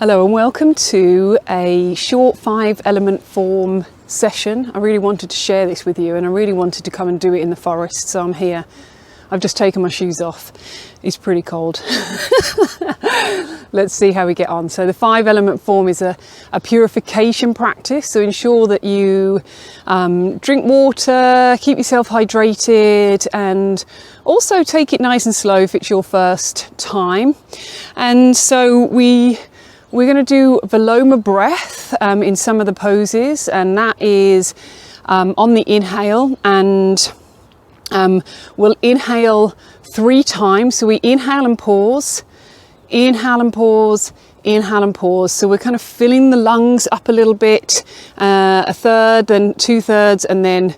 Hello and welcome to a short 5-element form session. I really wanted to share this with you and I really wanted to come and do it in the forest, so I'm here. I've just taken my shoes off. It's pretty cold. Let's see how we get on. So the 5-element form is a purification practice, so ensure that you drink water, keep yourself hydrated, and also take it nice and slow if it's your first time. And so we're going to do Viloma breath in some of the poses, and that is on the inhale, and we'll inhale 3 times. So we inhale and pause, inhale and pause, inhale and pause. So we're kind of filling the lungs up a little bit, a third, then 2/3, and then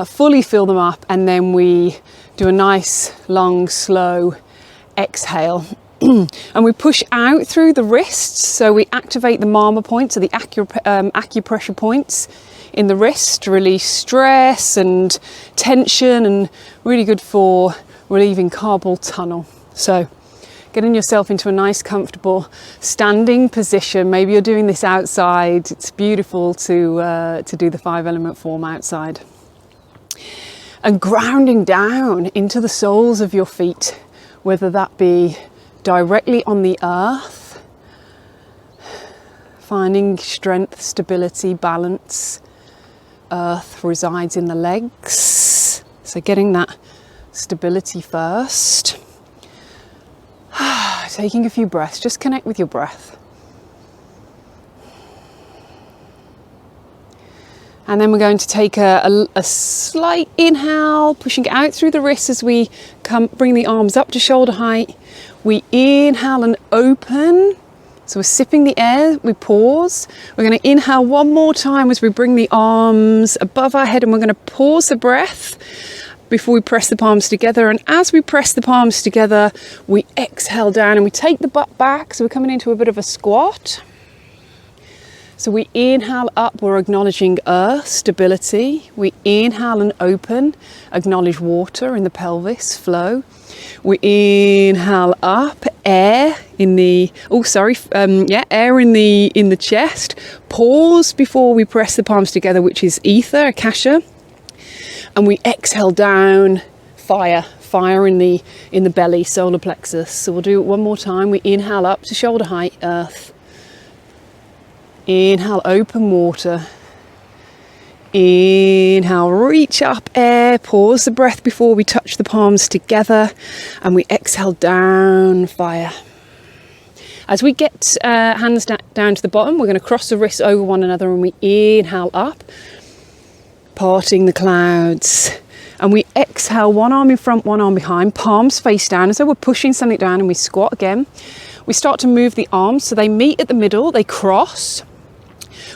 fully fill them up. And then we do a nice, long, slow exhale. And we push out through the wrists, so we activate the mama points, so the acupressure points in the wrist to release stress and tension, and really good for relieving carpal tunnel. So getting yourself into a nice comfortable standing position. Maybe you're doing this outside. It's beautiful to do the 5-element form outside. And grounding down into the soles of your feet, whether that be directly on the earth, finding strength, stability, balance. Earth resides in the legs, so getting that stability first. Taking a few breaths, just connect with your breath. And then we're going to take a slight inhale, pushing out through the wrists as we bring the arms up to shoulder height. We inhale and open. So we're sipping the air, we pause. We're going to inhale one more time as we bring the arms above our head, and we're going to pause the breath before we press the palms together. And as we press the palms together, we exhale down and we take the butt back. So we're coming into a bit of a squat. So we inhale up, we're acknowledging earth, stability. We inhale and open, acknowledge water in the pelvis, flow. We inhale up, air in the air in the chest. Pause before we press the palms together, which is ether, akasha. And we exhale down, fire in the belly, solar plexus. So we'll do it one more time. We inhale up to shoulder height, earth. Inhale, open, water. Inhale, reach up, air. Pause the breath before we touch the palms together, and we exhale down, fire. As we get hands down to the bottom, we're going to cross the wrists over one another, and we inhale up, parting the clouds. And we exhale, one arm in front, one arm behind, palms face down, as though we're pushing something down, and we squat again. We start to move the arms so they meet at the middle, they cross.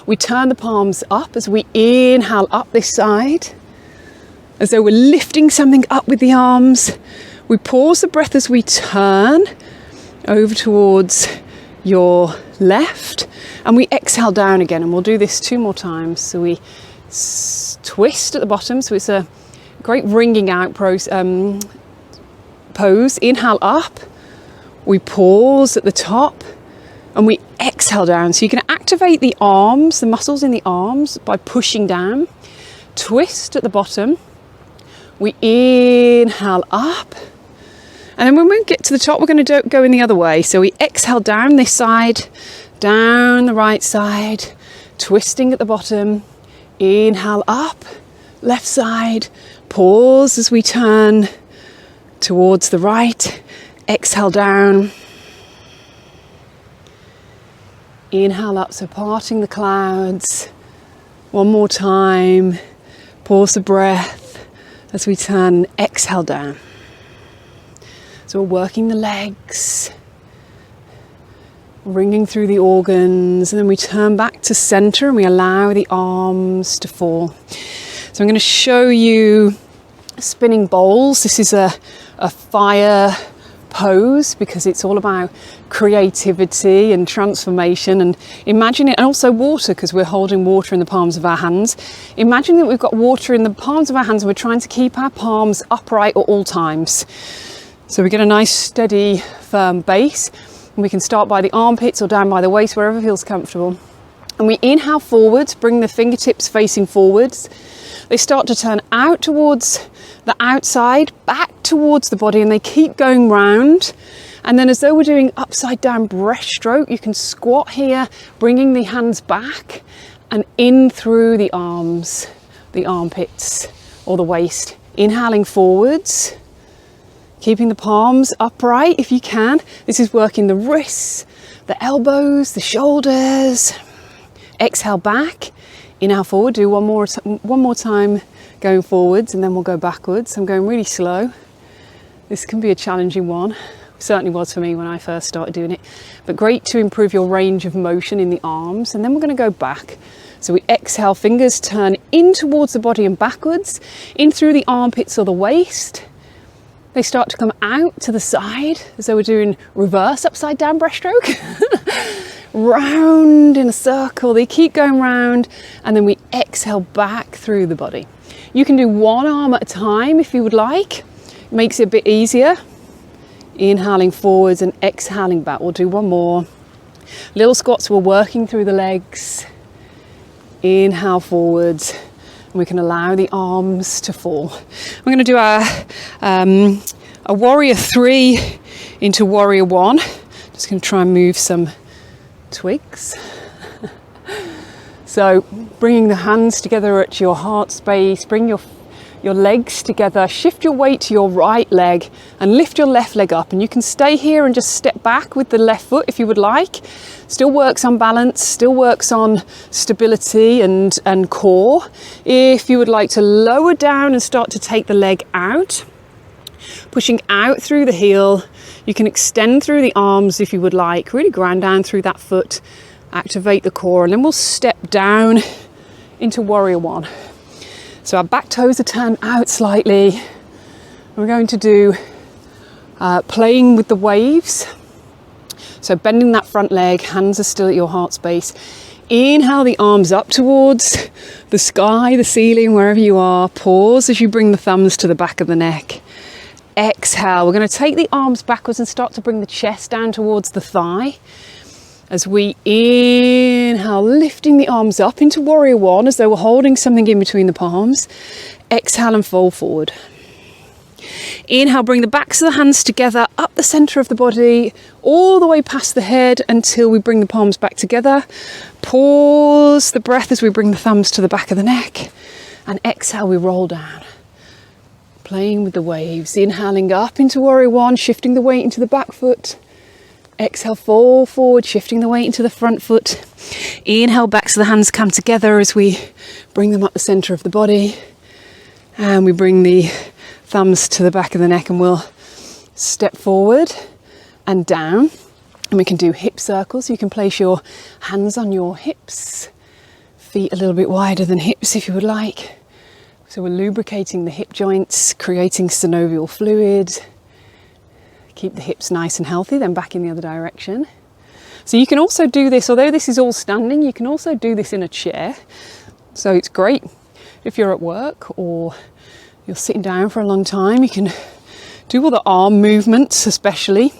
We turn the palms up as we inhale up this side, as though we're lifting something up with the arms. We pause the breath as we turn over towards your left, and we exhale down again, and we'll do this 2 more times. So we twist at the bottom, so it's a great wringing out pose. Inhale up, we pause at the top, and we exhale down. So you can activate the arms, the muscles in the arms, by pushing down. Twist at the bottom. We inhale up. And then when we get to the top, we're going to go in the other way. So we exhale down this side, down the right side, twisting at the bottom. Inhale up, left side. Pause as we turn towards the right. Exhale down. Inhale up, so parting the clouds. One more time. Pause the breath as we turn, exhale down. So we're working the legs, ringing through the organs, and then we turn back to center and we allow the arms to fall. So I'm going to show you spinning bowls. This is a fire pose because it's all about creativity and transformation, and imagine it, and also water, because we're holding water in the palms of our hands. Imagine that we've got water in the palms of our hands and we're trying to keep our palms upright at all times. So we get a nice steady firm base. And we can start by the armpits or down by the waist, wherever feels comfortable. And we inhale forwards, bring the fingertips facing forwards. They start to turn out towards the outside, back towards the body, and they keep going round. And then as though we're doing upside down breaststroke, you can squat here, bringing the hands back and in through the arms, the armpits or the waist. Inhaling forwards, keeping the palms upright if you can. This is working the wrists, the elbows, the shoulders. Exhale back, inhale forward, do one more time going forwards, and then we'll go backwards. I'm going really slow. This can be a challenging one. It certainly was for me when I first started doing it, but great to improve your range of motion in the arms. And then we're going to go back. So we exhale, fingers turn in towards the body and backwards, in through the armpits or the waist. They start to come out to the side as though we're doing reverse upside down breaststroke. Round in a circle, they keep going round, and then we exhale back through the body. You can do one arm at a time if you would like. It makes it a bit easier. Inhaling forwards and exhaling back. We'll do one more. Little squats, we're working through the legs. Inhale forwards, and we can allow the arms to fall. We're going to do a warrior 3 into warrior 1. Just going to try and move some twigs. So bringing the hands together at your heart space, bring your legs together, shift your weight to your right leg and lift your left leg up. And you can stay here and just step back with the left foot if you would like. Still works on balance, still works on stability and core. If you would like to lower down and start to take the leg out, pushing out through the heel, you can extend through the arms if you would like, really ground down through that foot, activate the core, and then we'll step down into warrior 1. So our back toes are turned out slightly. We're going to do playing with the waves. So bending that front leg, hands are still at your heart space. Inhale the arms up towards the sky, the ceiling, wherever you are. Pause as you bring the thumbs to the back of the neck. Exhale, we're going to take the arms backwards and start to bring the chest down towards the thigh. As we inhale, lifting the arms up into warrior 1 as though we're holding something in between the palms. Exhale and fold forward. Inhale, bring the backs of the hands together up the center of the body, all the way past the head until we bring the palms back together. Pause the breath as we bring the thumbs to the back of the neck. And exhale, we roll down. Playing with the waves, inhaling up into warrior 1, shifting the weight into the back foot. Exhale, fall forward, shifting the weight into the front foot. Inhale, backs of the hands come together as we bring them up the center of the body. And we bring the thumbs to the back of the neck, and we'll step forward and down. And we can do hip circles. You can place your hands on your hips, feet a little bit wider than hips if you would like. So we're lubricating the hip joints, creating synovial fluid. Keep the hips nice and healthy, then back in the other direction. So you can also do this, although this is all standing, you can also do this in a chair. So it's great if you're at work or you're sitting down for a long time. You can do all the arm movements especially.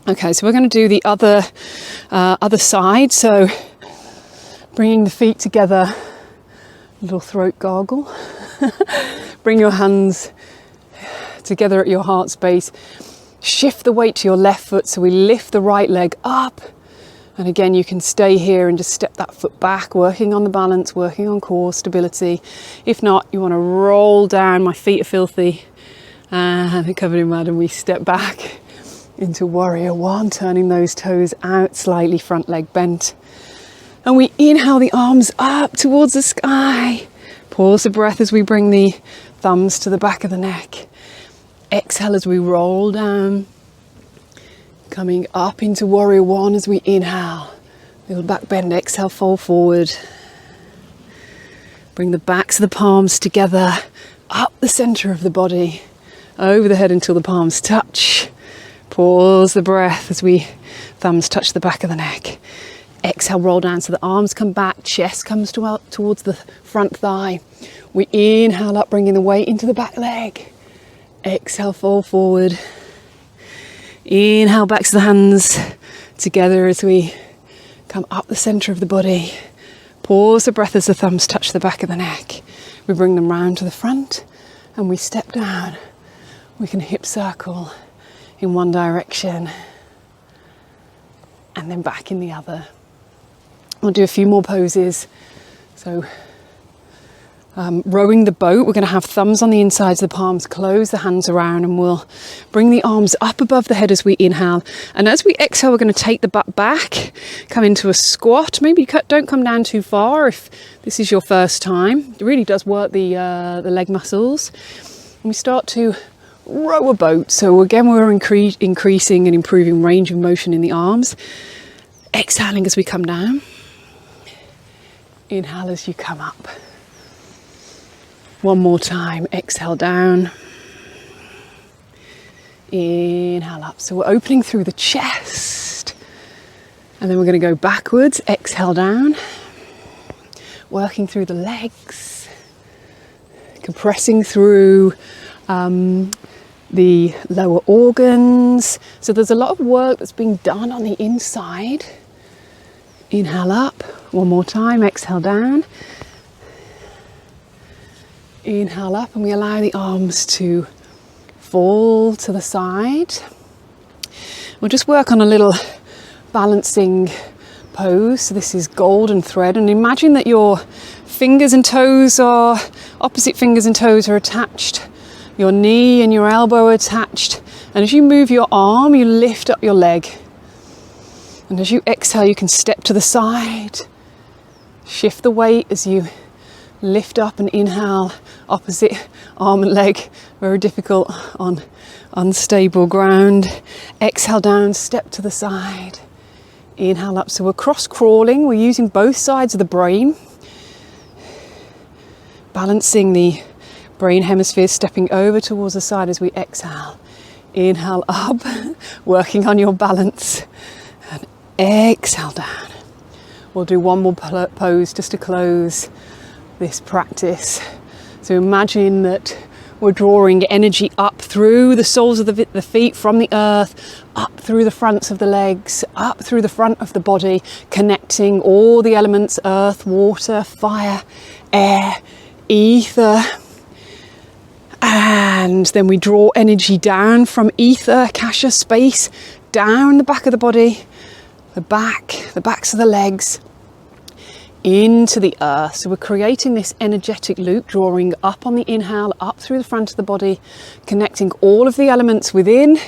Okay, so we're going to do the other side. So bringing the feet together, little throat gargle. Bring your hands together at your heart space. Shift the weight to your left foot, so we lift the right leg up. And again, you can stay here and just step that foot back, working on the balance, working on core stability. If not, you want to roll down. My feet are filthy and they're covered in mud, and we step back into warrior 1, turning those toes out slightly, front leg bent. And we inhale the arms up towards the sky. Pause the breath as we bring the thumbs to the back of the neck. Exhale as we roll down, coming up into warrior 1 as we inhale. Little back bend, exhale, fold forward. Bring the backs of the palms together, up the center of the body, over the head until the palms touch. Pause the breath as we thumbs touch the back of the neck. Exhale, roll down so the arms come back, chest comes towards the front thigh. We inhale up, bringing the weight into the back leg. Exhale, fall forward. Inhale, backs of the hands together as we come up the centre of the body. Pause the breath as the thumbs touch the back of the neck. We bring them round to the front and we step down. We can hip circle in one direction and then back in the other. We'll do a few more poses. So rowing the boat, we're going to have thumbs on the insides of the palms, close the hands around, and we'll bring the arms up above the head as we inhale. And as we exhale, we're going to take the butt back, come into a squat. Maybe don't come down too far if this is your first time. It really does work the leg muscles. And we start to row a boat. So again, we're increasing and improving range of motion in the arms. Exhaling as we come down. Inhale as you come up. One more time, exhale down, inhale up. So we're opening through the chest, and then we're going to go backwards, exhale down, working through the legs, compressing through the lower organs. So there's a lot of work that's being done on the inside. Inhale up, one more time, exhale down. Inhale up, and we allow the arms to fall to the side. We'll just work on a little balancing pose. So this is golden thread, and imagine that your fingers and toes are, opposite fingers and toes are attached. Your knee and your elbow are attached. And as you move your arm, you lift up your leg. And as you exhale, you can step to the side. Shift the weight as you lift up and inhale, opposite arm and leg, very difficult on unstable ground. Exhale down, step to the side. Inhale up, so we're cross crawling, we're using both sides of the brain. Balancing the brain hemispheres, stepping over towards the side as we exhale. Inhale up, working on your balance. And exhale down. We'll do one more pose just to close this practice. So imagine that we're drawing energy up through the soles of the feet from the earth, up through the fronts of the legs, up through the front of the body, connecting all the elements: earth, water, fire, air, ether. And then we draw energy down from ether, kasha, space, down the back of the body, the backs of the legs, into the earth. So we're creating this energetic loop, drawing up on the inhale, up through the front of the body, connecting all of the elements within,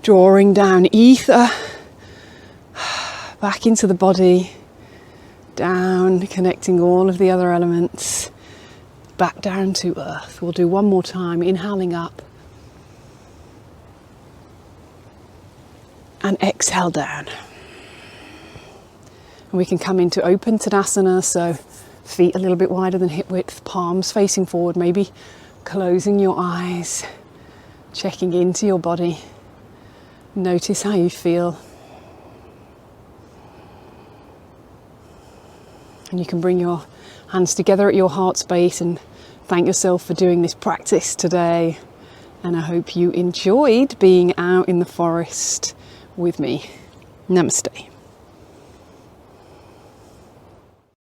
drawing down ether, back into the body, down, connecting all of the other elements, back down to earth. We'll do one more time, inhaling up, and exhale down. And we can come into open Tadasana, so feet a little bit wider than hip width, palms facing forward, maybe closing your eyes, checking into your body. Notice how you feel. And you can bring your hands together at your heart space and thank yourself for doing this practice today. And I hope you enjoyed being out in the forest with me. Namaste.